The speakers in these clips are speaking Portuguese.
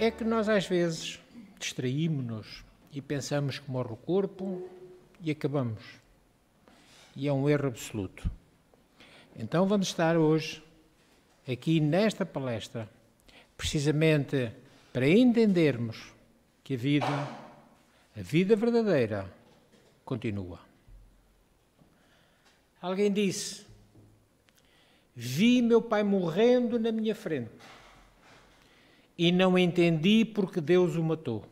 É que nós às vezes distraímos-nos e pensamos que morre o corpo e acabamos. E é um erro absoluto. Então vamos estar hoje aqui nesta palestra precisamente para entendermos que a vida verdadeira, continua. Alguém disse: vi meu pai morrendo na minha frente e não entendi porque Deus o matou.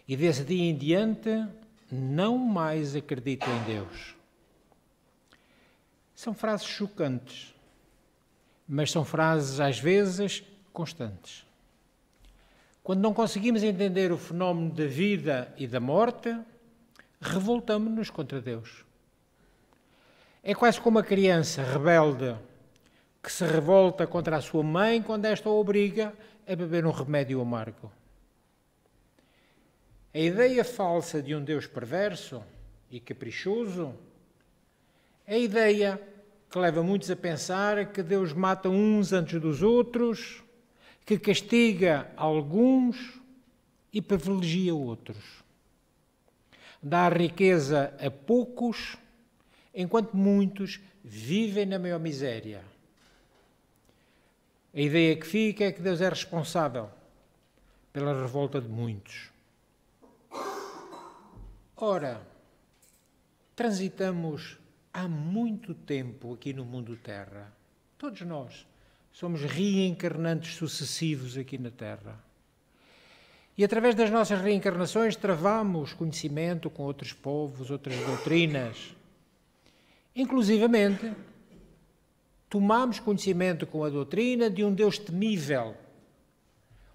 E desse dia em diante não mais acredito em Deus. São frases chocantes, mas são frases às vezes constantes. Quando não conseguimos entender o fenómeno da vida e da morte, revoltamos-nos contra Deus. É quase como a criança rebelde que se revolta contra a sua mãe quando esta o obriga a beber um remédio amargo. A ideia falsa de um Deus perverso e caprichoso é a ideia que leva muitos a pensar que Deus mata uns antes dos outros, que castiga alguns e privilegia outros. Dá riqueza a poucos, enquanto muitos vivem na maior miséria. A ideia que fica é que Deus é responsável pela revolta de muitos. Ora, transitamos há muito tempo aqui no mundo Terra. Todos nós somos reencarnantes sucessivos aqui na Terra. E através das nossas reencarnações travamos conhecimento com outros povos, outras doutrinas. Inclusivamente, tomamos conhecimento com a doutrina de um Deus temível,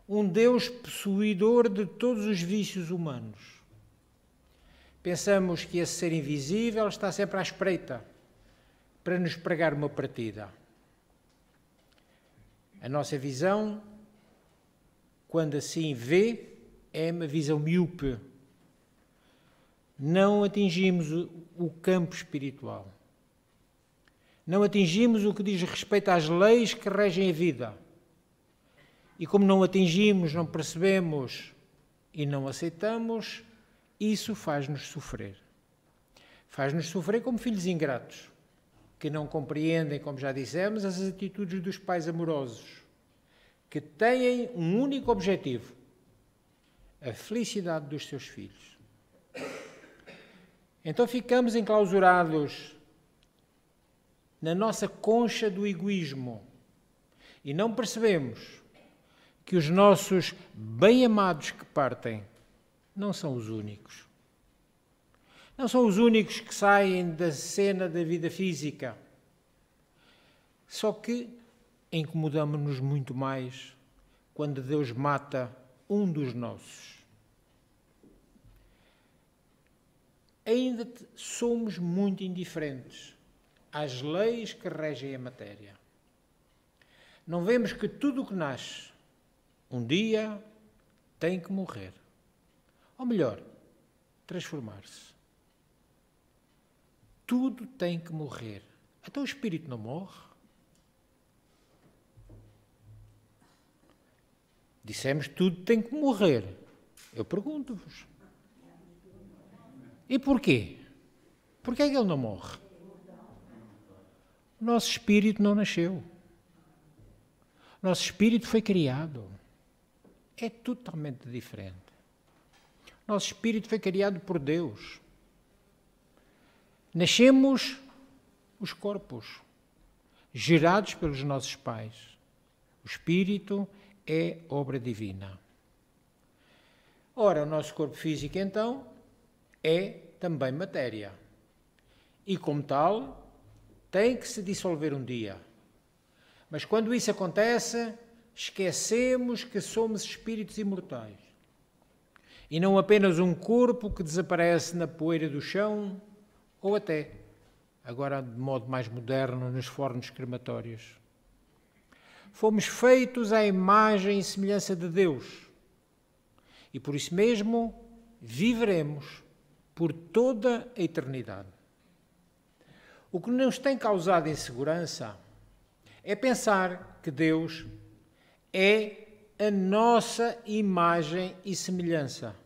um Deus possuidor de todos os vícios humanos. Pensamos que esse ser invisível está sempre à espreita para nos pregar uma partida. A nossa visão, quando assim vê, é uma visão míope. Não atingimos o campo espiritual. Não atingimos o que diz respeito às leis que regem a vida. E como não atingimos, não percebemos e não aceitamos, isso faz-nos sofrer. Faz-nos sofrer como filhos ingratos, que não compreendem, como já dissemos, as atitudes dos pais amorosos, que têm um único objetivo: a felicidade dos seus filhos. Então ficamos enclausurados na nossa concha do egoísmo e não percebemos que os nossos bem-amados que partem não são os únicos. Não são os únicos que saem da cena da vida física. Só que incomodamos-nos muito mais quando Deus mata um dos nossos. Ainda somos muito indiferentes às leis que regem a matéria. Não vemos que tudo o que nasce, um dia, tem que morrer. Ou melhor, transformar-se. Tudo tem que morrer. Então o espírito não morre? Dissemos que tudo tem que morrer. Eu pergunto-vos. E porquê? Porquê é que ele não morre? O nosso espírito não nasceu. O nosso espírito foi criado. É totalmente diferente. O nosso espírito foi criado por Deus. Nascemos os corpos, gerados pelos nossos pais. O espírito é obra divina. Ora, o nosso corpo físico, então, é também matéria. E, como tal, tem que se dissolver um dia. Mas quando isso acontece, esquecemos que somos espíritos imortais. E não apenas um corpo que desaparece na poeira do chão, ou até, agora de modo mais moderno, nos fornos crematórios. Fomos feitos à imagem e semelhança de Deus. E por isso mesmo, viveremos por toda a eternidade. O que nos tem causado insegurança é pensar que Deus é a nossa imagem e semelhança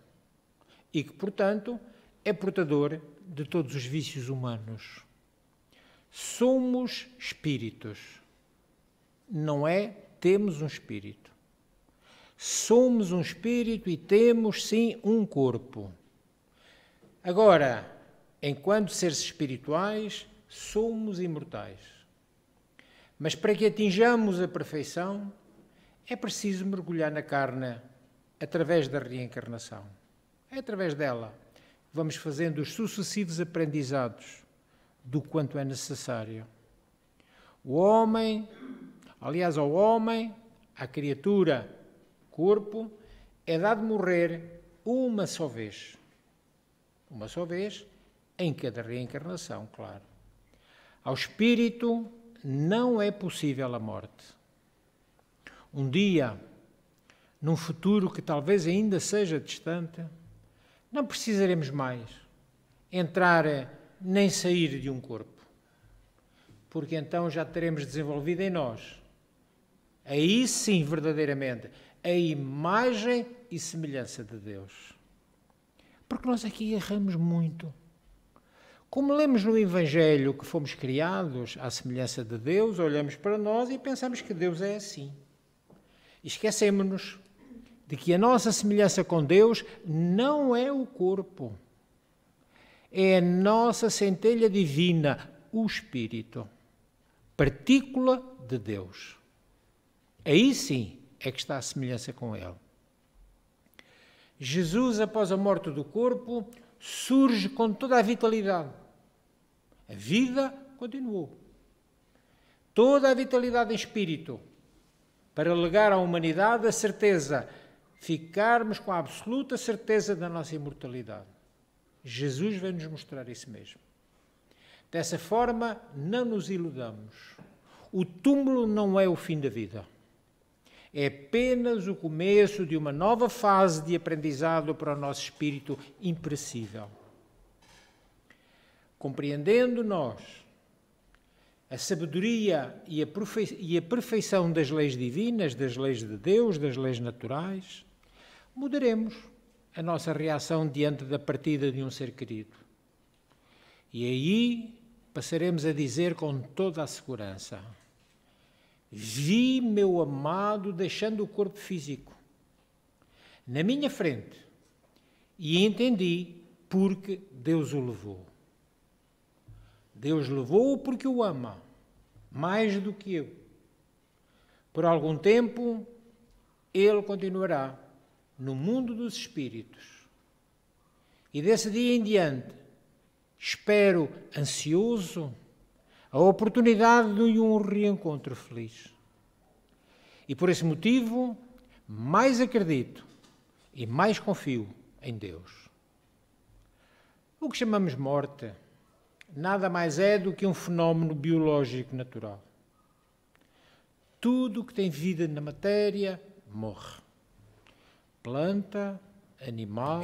e que, portanto, é portador de todos os vícios humanos. Somos espíritos. Não é temos um espírito. Somos um espírito e temos, sim, um corpo. Agora, enquanto seres espirituais, somos imortais. Mas para que atinjamos a perfeição, é preciso mergulhar na carne através da reencarnação. É através dela que vamos fazendo os sucessivos aprendizados do quanto é necessário. O homem, aliás, ao homem, à criatura, corpo, é dado morrer uma só vez. Uma só vez em cada reencarnação, claro. Ao espírito não é possível a morte. Um dia, num futuro que talvez ainda seja distante, não precisaremos mais entrar nem sair de um corpo, porque então já teremos desenvolvido em nós, aí sim, verdadeiramente, a imagem e semelhança de Deus. Porque nós aqui erramos muito. Como lemos no Evangelho que fomos criados à semelhança de Deus, olhamos para nós e pensamos que Deus é assim. E esquecemos-nos de que a nossa semelhança com Deus não é o corpo. É a nossa centelha divina, o Espírito, partícula de Deus. Aí sim é que está a semelhança com Ele. Jesus, após a morte do corpo, surge com toda a vitalidade. A vida continuou. Toda a vitalidade em espírito, para legar à humanidade a certeza, ficarmos com a absoluta certeza da nossa imortalidade. Jesus vai-nos mostrar isso mesmo. Dessa forma, não nos iludamos. O túmulo não é o fim da vida. É apenas o começo de uma nova fase de aprendizado para o nosso espírito imperecível. Compreendendo nós a sabedoria e a perfeição das leis divinas, das leis de Deus, das leis naturais, mudaremos a nossa reação diante da partida de um ser querido. E aí passaremos a dizer com toda a segurança: vi meu amado deixando o corpo físico na minha frente e entendi porque Deus o levou. Deus levou-o porque o ama, mais do que eu. Por algum tempo, ele continuará no mundo dos espíritos. E desse dia em diante, espero, ansioso, a oportunidade de um reencontro feliz. E por esse motivo, mais acredito e mais confio em Deus. O que chamamos morte nada mais é do que um fenómeno biológico natural. Tudo que tem vida na matéria morre. Planta, animal,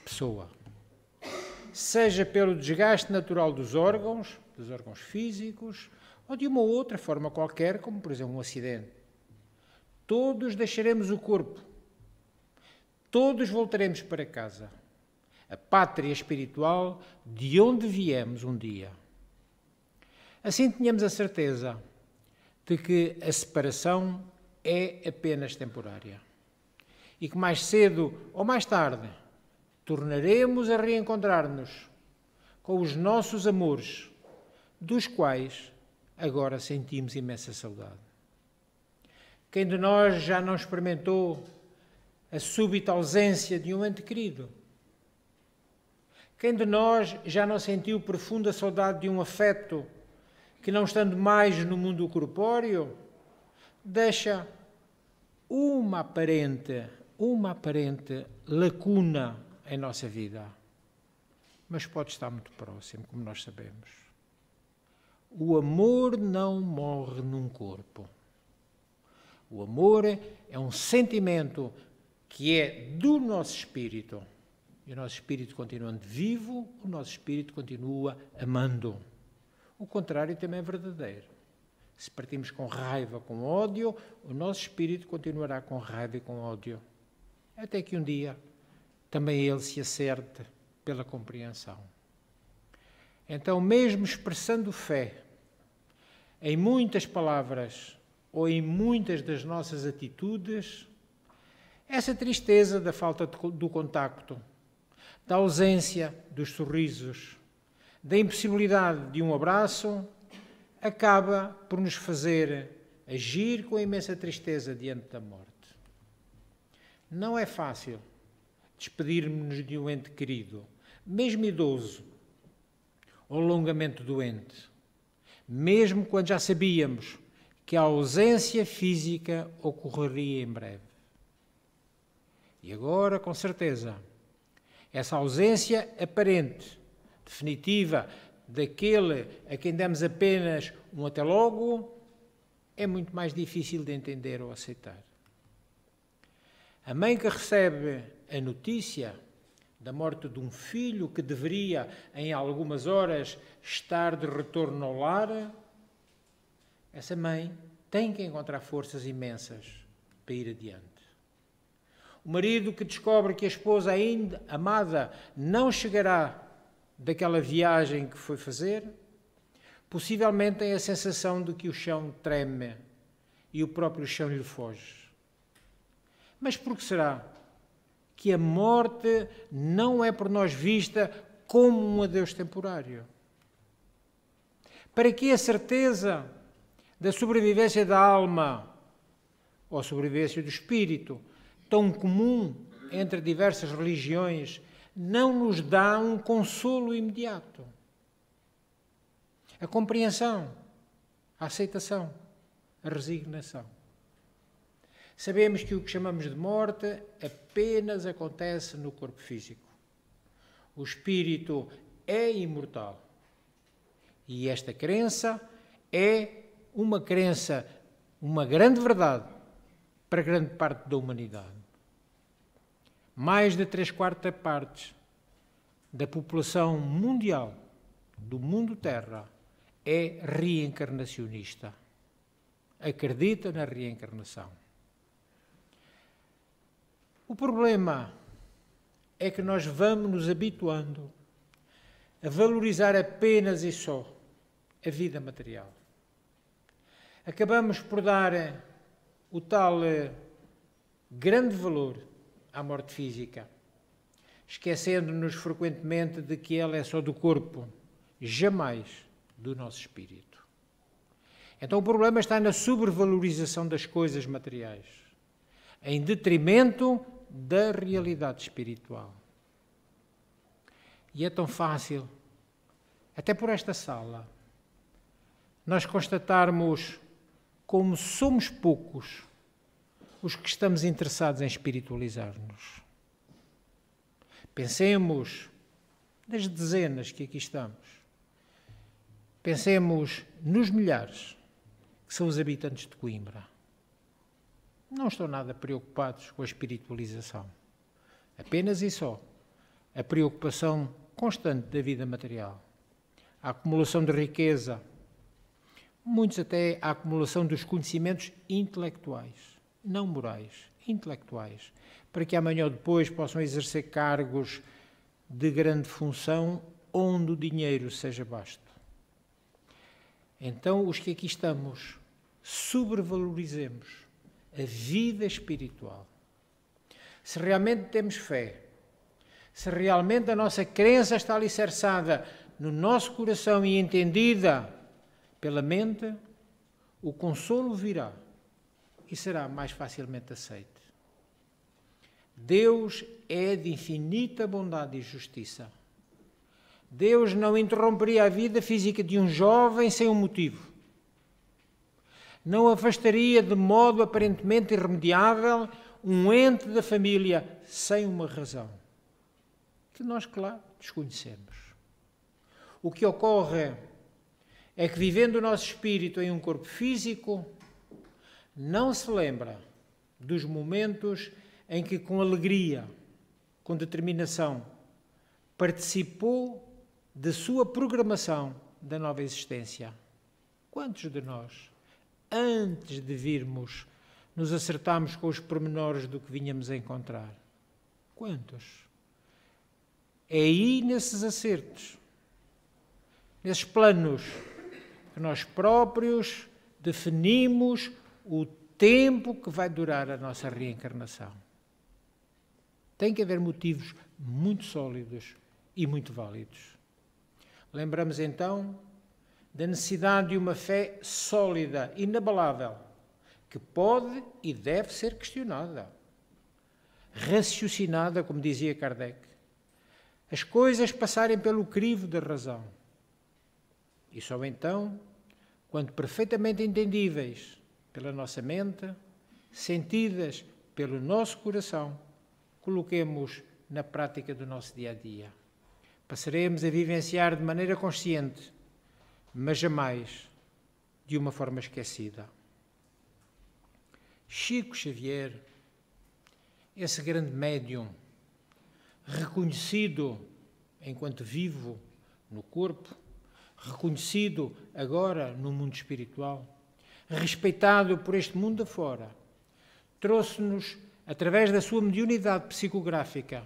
pessoa. Seja pelo desgaste natural dos órgãos físicos, ou de uma outra forma qualquer, como por exemplo um acidente. Todos deixaremos o corpo. Todos voltaremos para casa. A pátria espiritual de onde viemos um dia. Assim tenhamos a certeza de que a separação é apenas temporária e que mais cedo ou mais tarde tornaremos a reencontrar-nos com os nossos amores, dos quais agora sentimos imensa saudade. Quem de nós já não experimentou a súbita ausência de um ente querido? Quem de nós já não sentiu profunda saudade de um afeto que, não estando mais no mundo corpóreo, deixa uma aparente lacuna em nossa vida, mas pode estar muito próximo, como nós sabemos. O amor não morre num corpo. O amor é um sentimento que é do nosso espírito. E o nosso espírito continuando vivo, o nosso espírito continua amando. O contrário também é verdadeiro. Se partimos com raiva, com ódio, o nosso espírito continuará com raiva e com ódio. Até que um dia também ele se acerte pela compreensão. Então, mesmo expressando fé em muitas palavras ou em muitas das nossas atitudes, essa tristeza da falta do contacto, da ausência dos sorrisos, da impossibilidade de um abraço, acaba por nos fazer agir com imensa tristeza diante da morte. Não é fácil despedirmos-nos de um ente querido, mesmo idoso ou longamente doente, mesmo quando já sabíamos que a ausência física ocorreria em breve. E agora, com certeza, essa ausência aparente, definitiva, daquele a quem demos apenas um até logo, é muito mais difícil de entender ou aceitar. A mãe que recebe a notícia da morte de um filho que deveria, em algumas horas, estar de retorno ao lar, essa mãe tem que encontrar forças imensas para ir adiante. O marido que descobre que a esposa ainda amada não chegará daquela viagem que foi fazer, possivelmente tem a sensação de que o chão treme e o próprio chão lhe foge. Mas por que será que a morte não é por nós vista como um adeus temporário? Para que a certeza da sobrevivência da alma ou a sobrevivência do espírito, tão comum entre diversas religiões, não nos dá um consolo imediato? A compreensão, a aceitação, a resignação. Sabemos que o que chamamos de morte apenas acontece no corpo físico. O espírito é imortal. E esta crença é uma crença, uma grande verdade para grande parte da humanidade. Mais de 3/4 partes da população mundial, do mundo Terra, é reencarnacionista. Acredita na reencarnação. O problema é que nós vamos nos habituando a valorizar apenas e só a vida material. Acabamos por dar o tal grande valor à morte física, esquecendo-nos frequentemente de que ela é só do corpo, jamais do nosso espírito. Então o problema está na sobrevalorização das coisas materiais, em detrimento da realidade espiritual. E é tão fácil, até por esta sala, nós constatarmos como somos poucos os que estamos interessados em espiritualizar-nos. Pensemos nas dezenas que aqui estamos. Pensemos nos milhares que são os habitantes de Coimbra. Não estão nada preocupados com a espiritualização. Apenas e só a preocupação constante da vida material. A acumulação de riqueza, muitos até a acumulação dos conhecimentos intelectuais, não morais, intelectuais, para que amanhã ou depois possam exercer cargos de grande função onde o dinheiro seja basto. Então, os que aqui estamos, sobrevalorizemos a vida espiritual. Se realmente temos fé, se realmente a nossa crença está alicerçada no nosso coração e entendida pela mente, o consolo virá e será mais facilmente aceite. Deus é de infinita bondade e justiça. Deus não interromperia a vida física de um jovem sem um motivo. Não afastaria de modo aparentemente irremediável um ente da família sem uma razão, que nós, claro, desconhecemos. O que ocorre é que, vivendo o nosso espírito em um corpo físico, não se lembra dos momentos em que, com alegria, com determinação, participou da sua programação da nova existência. Quantos de nós antes de virmos, nos acertarmos com os pormenores do que vinhamos a encontrar? Quantos? É aí, nesses acertos, nesses planos, que nós próprios definimos o tempo que vai durar a nossa reencarnação. Tem que haver motivos muito sólidos e muito válidos. Lembramos então da necessidade de uma fé sólida, inabalável, que pode e deve ser questionada, raciocinada, como dizia Kardec. As coisas passarem pelo crivo da razão. E só então, quando perfeitamente entendíveis pela nossa mente, sentidas pelo nosso coração, coloquemos na prática do nosso dia-a-dia. Passaremos a vivenciar de maneira consciente, mas jamais de uma forma esquecida. Chico Xavier, esse grande médium, reconhecido enquanto vivo no corpo, reconhecido agora no mundo espiritual, respeitado por este mundo afora, trouxe-nos, através da sua mediunidade psicográfica,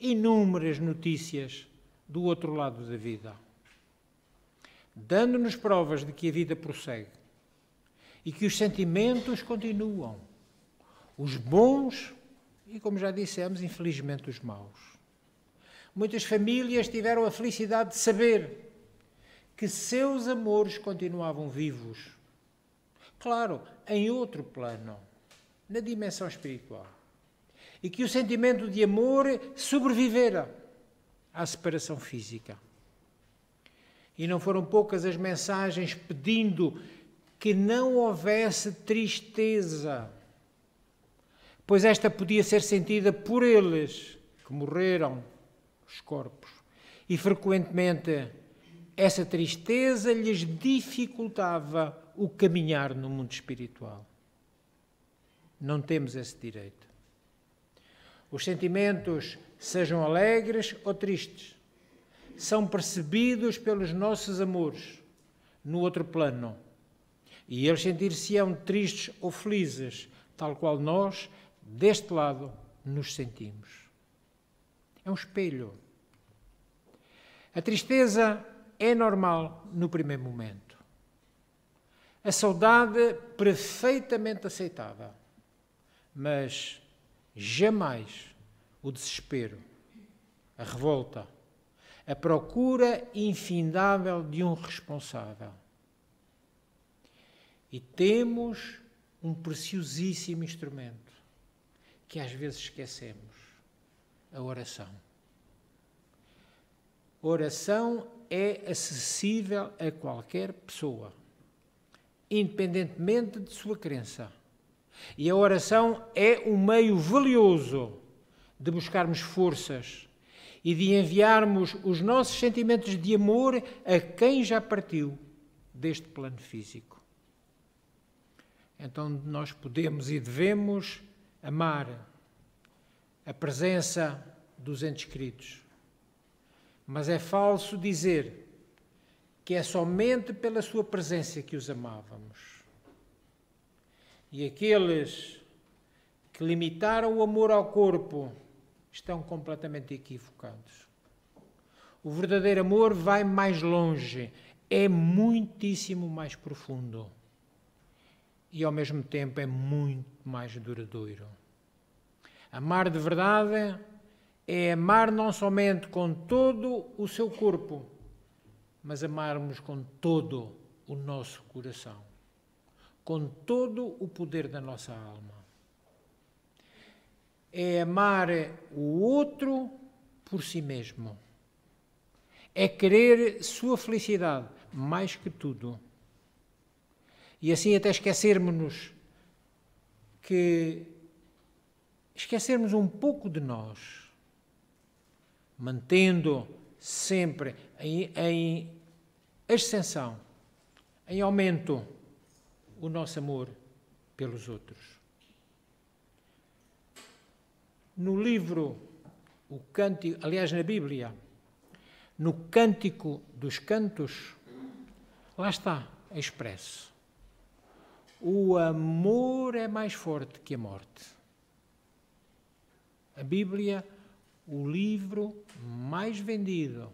inúmeras notícias do outro lado da vida, dando-nos provas de que a vida prossegue e que os sentimentos continuam, os bons e, como já dissemos, infelizmente os maus. Muitas famílias tiveram a felicidade de saber que seus amores continuavam vivos. Claro, em outro plano, na dimensão espiritual. E que o sentimento de amor sobrevivera à separação física. E não foram poucas as mensagens pedindo que não houvesse tristeza, pois esta podia ser sentida por eles, que morreram, os corpos, e frequentemente essa tristeza lhes dificultava o caminhar no mundo espiritual. Não temos esse direito. Os sentimentos, sejam alegres ou tristes, são percebidos pelos nossos amores no outro plano. E eles sentir-se-ão tristes ou felizes, tal qual nós, deste lado, nos sentimos. É um espelho. A tristeza é normal no primeiro momento. A saudade perfeitamente aceitável. Mas jamais o desespero, a revolta, a procura infindável de um responsável. E temos um preciosíssimo instrumento que às vezes esquecemos, a oração. A oração é acessível a qualquer pessoa, independentemente de sua crença. E a oração é um meio valioso de buscarmos forças e de enviarmos os nossos sentimentos de amor a quem já partiu deste plano físico. Então nós podemos e devemos amar a presença dos entes queridos. Mas é falso dizer que é somente pela sua presença que os amávamos. E aqueles que limitaram o amor ao corpo estão completamente equivocados. O verdadeiro amor vai mais longe, é muitíssimo mais profundo e, ao mesmo tempo, é muito mais duradouro. Amar de verdade é amar não somente com todo o seu corpo, mas amarmos com todo o nosso coração, com todo o poder da nossa alma. É amar o outro por si mesmo. É querer sua felicidade mais que tudo. E assim até esquecermos um pouco de nós, mantendo sempre em ascensão, em aumento, o nosso amor pelos outros. No livro, o Cântico, aliás, na Bíblia, no Cântico dos Cantos, lá está expresso. O amor é mais forte que a morte. A Bíblia, o livro mais vendido,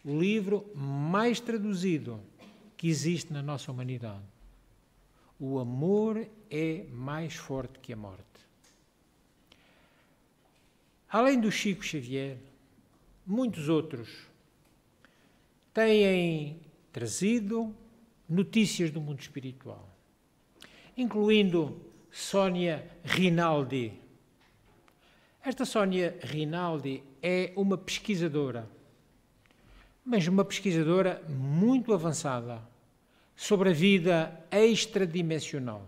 o livro mais traduzido que existe na nossa humanidade. O amor é mais forte que a morte. Além do Chico Xavier, muitos outros têm trazido notícias do mundo espiritual, incluindo Sónia Rinaldi. Esta Sónia Rinaldi é uma pesquisadora, mas uma pesquisadora muito avançada sobre a vida extradimensional.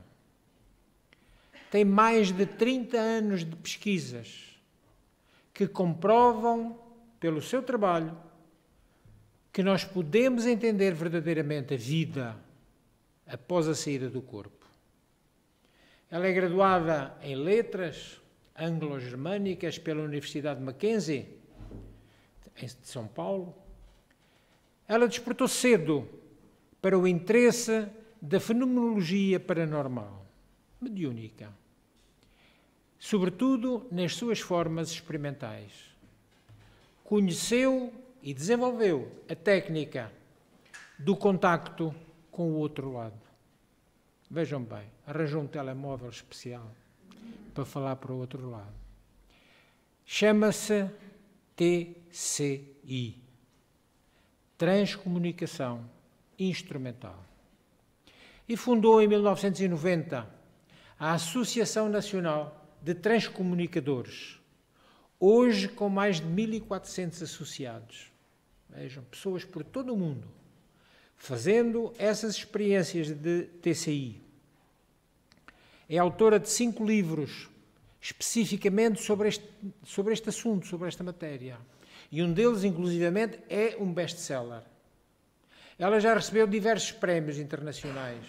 Tem mais de 30 anos de pesquisas que comprovam, pelo seu trabalho, que nós podemos entender verdadeiramente a vida após a saída do corpo. Ela é graduada em Letras Anglo-Germânicas pela Universidade de Mackenzie, de São Paulo. Ela despertou cedo para o interesse da fenomenologia paranormal, mediúnica, sobretudo nas suas formas experimentais. Conheceu e desenvolveu a técnica do contacto com o outro lado. Vejam bem, arranjou um telemóvel especial para falar para o outro lado. Chama-se TCI, Transcomunicação Instrumental. E fundou em 1990 a Associação Nacional de Transcomunicadores, hoje com mais de 1.400 associados. Vejam, pessoas por todo o mundo, fazendo essas experiências de TCI. É autora de 5 livros, especificamente sobre este assunto, sobre esta matéria. E um deles, inclusivamente, é um best-seller. Ela já recebeu diversos prémios internacionais,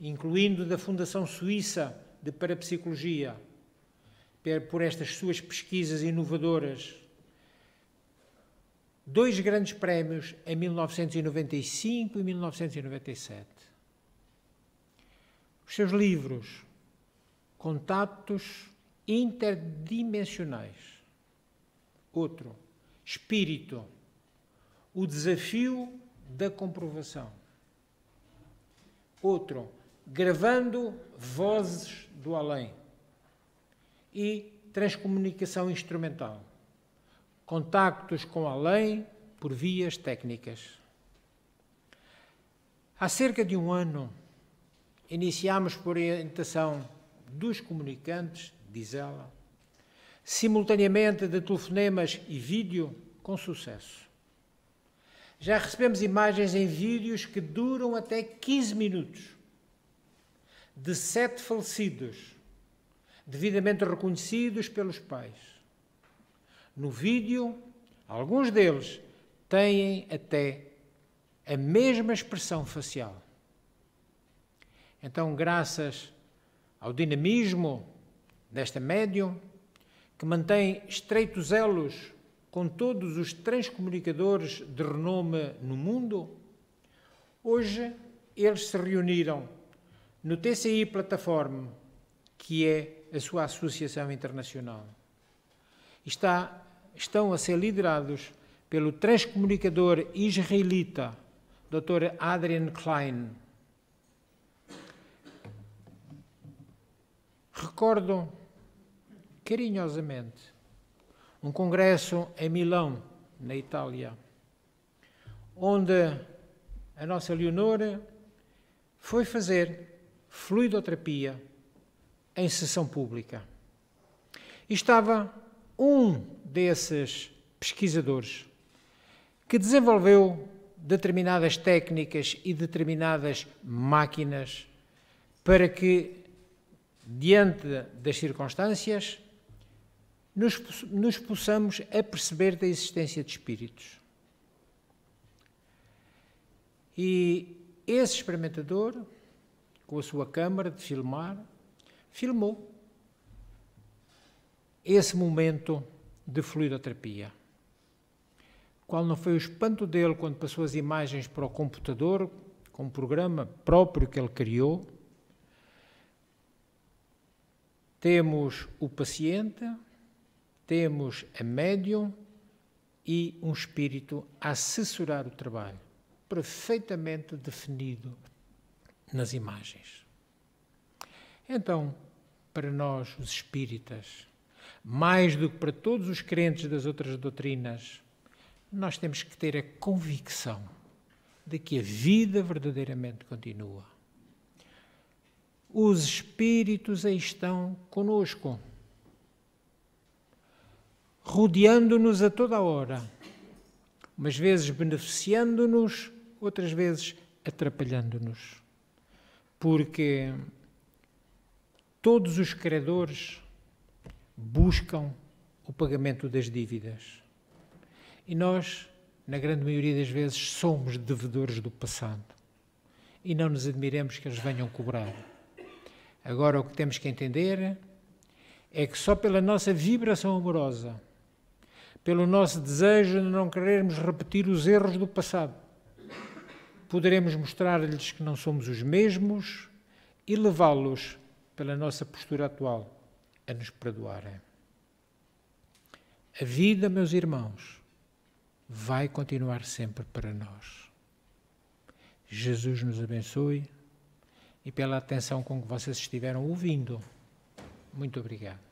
incluindo da Fundação Suíça de Parapsicologia, por estas suas pesquisas inovadoras. 2 grandes prémios em 1995 e 1997. Os seus livros, Contatos Interdimensionais. Outro, Espírito, o Desafio da Comprovação. Outro, Gravando Vozes do Além. E Transcomunicação Instrumental. Contactos com o além por vias técnicas. Há cerca de 1 ano, iniciámos por orientação dos comunicantes, diz ela, simultaneamente de telefonemas e vídeo, com sucesso. Já recebemos imagens em vídeos que duram até 15 minutos, de 7 falecidos, devidamente reconhecidos pelos pais. No vídeo, alguns deles têm até a mesma expressão facial. Então, graças ao dinamismo desta médium, que mantém estreitos elos com todos os transcomunicadores de renome no mundo, hoje eles se reuniram no TCI Platform, que é a sua associação internacional. Estão a ser liderados pelo transcomunicador israelita, Dr. Adrian Klein. Recordo carinhosamente um congresso em Milão, na Itália, onde a nossa Leonora foi fazer fluidoterapia em sessão pública. E estava um desses pesquisadores que desenvolveu determinadas técnicas e determinadas máquinas para que, diante das circunstâncias, nos possamos aperceber da existência de espíritos. E esse experimentador, com a sua câmara de filmar, filmou esse momento de fluidoterapia. Qual não foi o espanto dele quando passou as imagens para o computador, com um programa próprio que ele criou, Temos o paciente, temos a médium e um espírito a assessorar o trabalho, perfeitamente definido nas imagens. Então, para nós, os espíritas, mais do que para todos os crentes das outras doutrinas, nós temos que ter a convicção de que a vida verdadeiramente continua. Os espíritos aí estão conosco, rodeando-nos a toda a hora, umas vezes beneficiando-nos, outras vezes atrapalhando-nos, porque todos os credores buscam o pagamento das dívidas. E nós, na grande maioria das vezes, somos devedores do passado. E não nos admiremos que eles venham cobrar. Agora, o que temos que entender é que só pela nossa vibração amorosa, pelo nosso desejo de não querermos repetir os erros do passado, poderemos mostrar-lhes que não somos os mesmos e levá-los, pela nossa postura atual, a nos perdoarem. A vida, meus irmãos, vai continuar sempre para nós. Jesus nos abençoe e pela atenção com que vocês estiveram ouvindo. Muito obrigado.